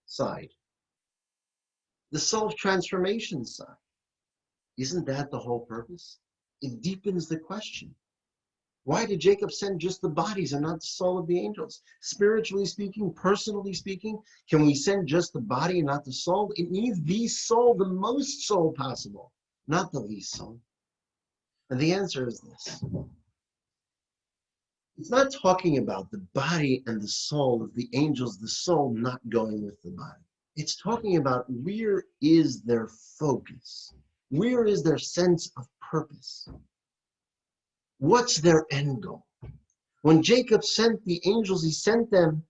side, the self-transformation side, isn't that the whole purpose? It deepens the question. Why did Jacob send just the bodies and not the soul of the angels? Spiritually speaking, personally speaking, can we send just the body and not the soul? It needs the soul, the most soul possible, not the least soul. And the answer is this. It's not talking about the body and the soul of the angels, the soul not going with the body. It's talking about where is their focus? Where is their sense of purpose? What's their end goal? When Jacob sent the angels, he sent them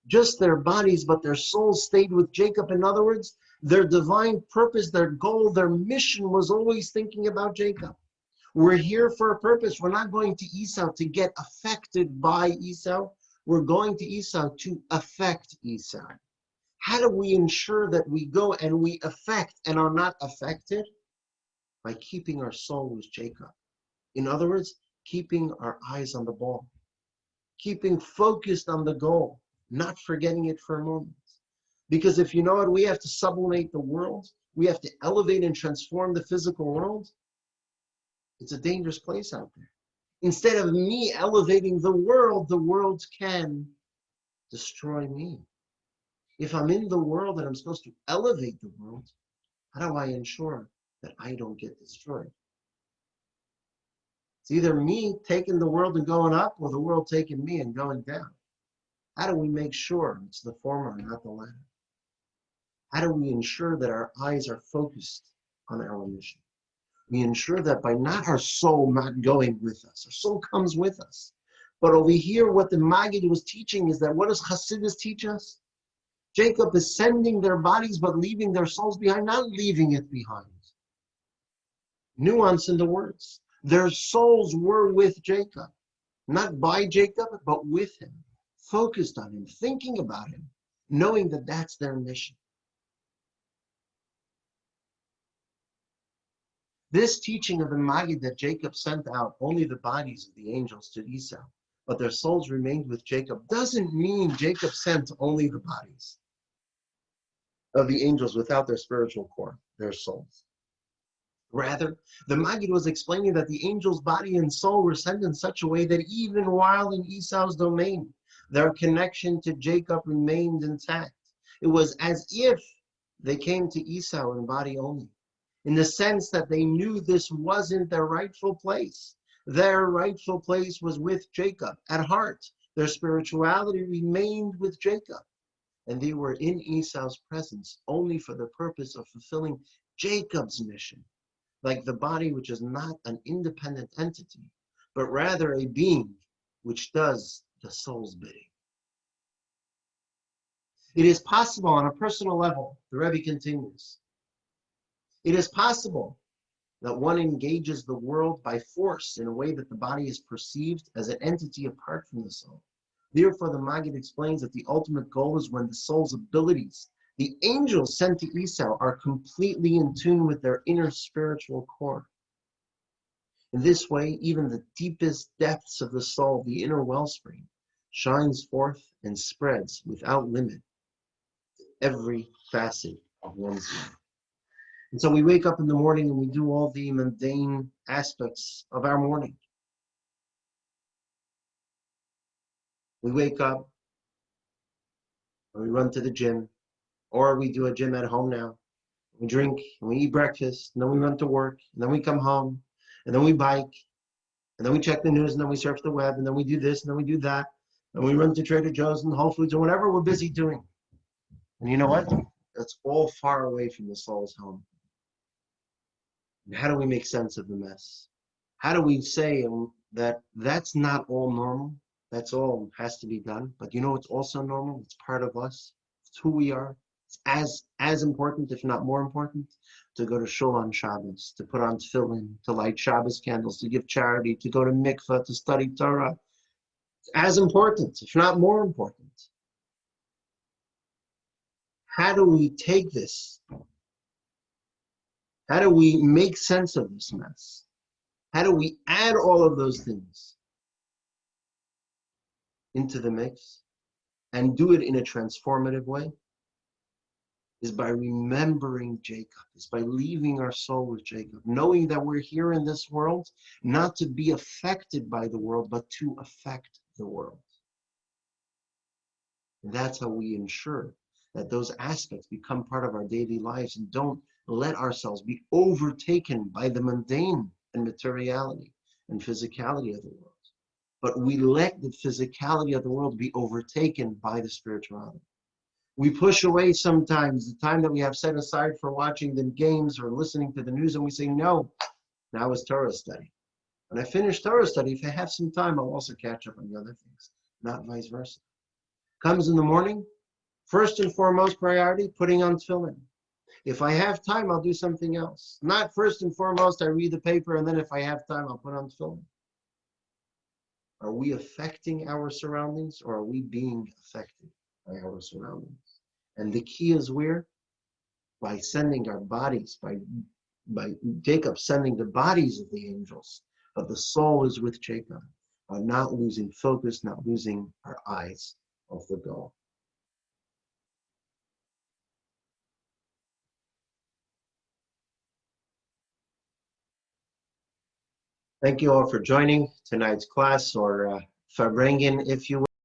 just their bodies, but their souls stayed with Jacob. In other words, their divine purpose, their goal, their mission was always thinking about Jacob. We're here for a purpose. We're not going to Esau to get affected by Esau. We're going to Esau to affect Esau. How do we ensure that we go and we affect and are not affected? By keeping our soul with Jacob. In other words, keeping our eyes on the ball, keeping focused on the goal, not forgetting it for a moment. Because if you know it, we have to sublimate the world, we have to elevate and transform the physical world. It's a dangerous place out there. Instead of me elevating the world can destroy me. If I'm in the world and I'm supposed to elevate the world, how do I ensure that I don't get destroyed? It's either me taking the world and going up or the world taking me and going down. How do we make sure it's the former and not the latter? How do we ensure that our eyes are focused on our mission? We ensure that by not our soul not going with us. Our soul comes with us. But over here, what the Maggid was teaching is that what does Chassidus teach us? Jacob is sending their bodies but leaving their souls behind, not leaving it behind. Nuance in the words. Their souls were with Jacob, not by Jacob, but with him, focused on him, thinking about him, knowing that that's their mission. This teaching of the Maggid that Jacob sent out only the bodies of the angels to Esau, but their souls remained with Jacob, doesn't mean Jacob sent only the bodies of the angels without their spiritual core, their souls. Rather, the Maggid was explaining that the angel's body and soul were sent in such a way that even while in Esau's domain, their connection to Jacob remained intact. It was as if they came to Esau in body only, in the sense that they knew this wasn't their rightful place. Their rightful place was with Jacob. At heart, their spirituality remained with Jacob, and they were in Esau's presence only for the purpose of fulfilling Jacob's mission. Like the body, which is not an independent entity, but rather a being which does the soul's bidding. It is possible on a personal level, the Rebbe continues, it is possible that one engages the world by force in a way that the body is perceived as an entity apart from the soul. Therefore, the Maggid explains that the ultimate goal is when the soul's abilities, the angels sent to Esau, are completely in tune with their inner spiritual core. In this way, even the deepest depths of the soul, the inner wellspring, shines forth and spreads without limit every facet of one's life. And so we wake up in the morning and we do all the mundane aspects of our morning. We wake up and we run to the gym, or we do a gym at home now. We drink and we eat breakfast, and then we run to work, and then we come home, and then we bike, and then we check the news, and then we surf the web, and then we do this, and then we do that, and we run to Trader Joe's and Whole Foods, or whatever we're busy doing. And you know what? That's all far away from the soul's home. And how do we make sense of the mess? How do we say that that's not all normal? That's all has to be done. But you know what's also normal? It's part of us. It's who we are. It's as important, if not more important, to go to shul on Shabbos, to put on tefillin, to light Shabbos candles, to give charity, to go to mikveh, to study Torah. It's as important, if not more important. How do we take this? How do we make sense of this mess? How do we add all of those things into the mix and do it in a transformative way? Is by remembering Jacob, is by leaving our soul with Jacob, knowing that we're here in this world, not to be affected by the world, but to affect the world. And that's how we ensure that those aspects become part of our daily lives and don't let ourselves be overtaken by the mundane and materiality and physicality of the world. But we let the physicality of the world be overtaken by the spirituality. We push away sometimes the time that we have set aside for watching the games or listening to the news, and we say, no, now is Torah study. When I finish Torah study, if I have some time, I'll also catch up on the other things, not vice versa. Comes in the morning, first and foremost priority, putting on tefillin. If I have time, I'll do something else. Not first and foremost, I read the paper, and then if I have time, I'll put on tefillin. Are we affecting our surroundings, or are we being affected by our surroundings? And the key is where? By sending our bodies, by Jacob sending the bodies of the angels, but the soul is with Jacob, by not losing focus, not losing our eyes off the goal. Thank you all for joining tonight's class, or Farbrengen, if you will.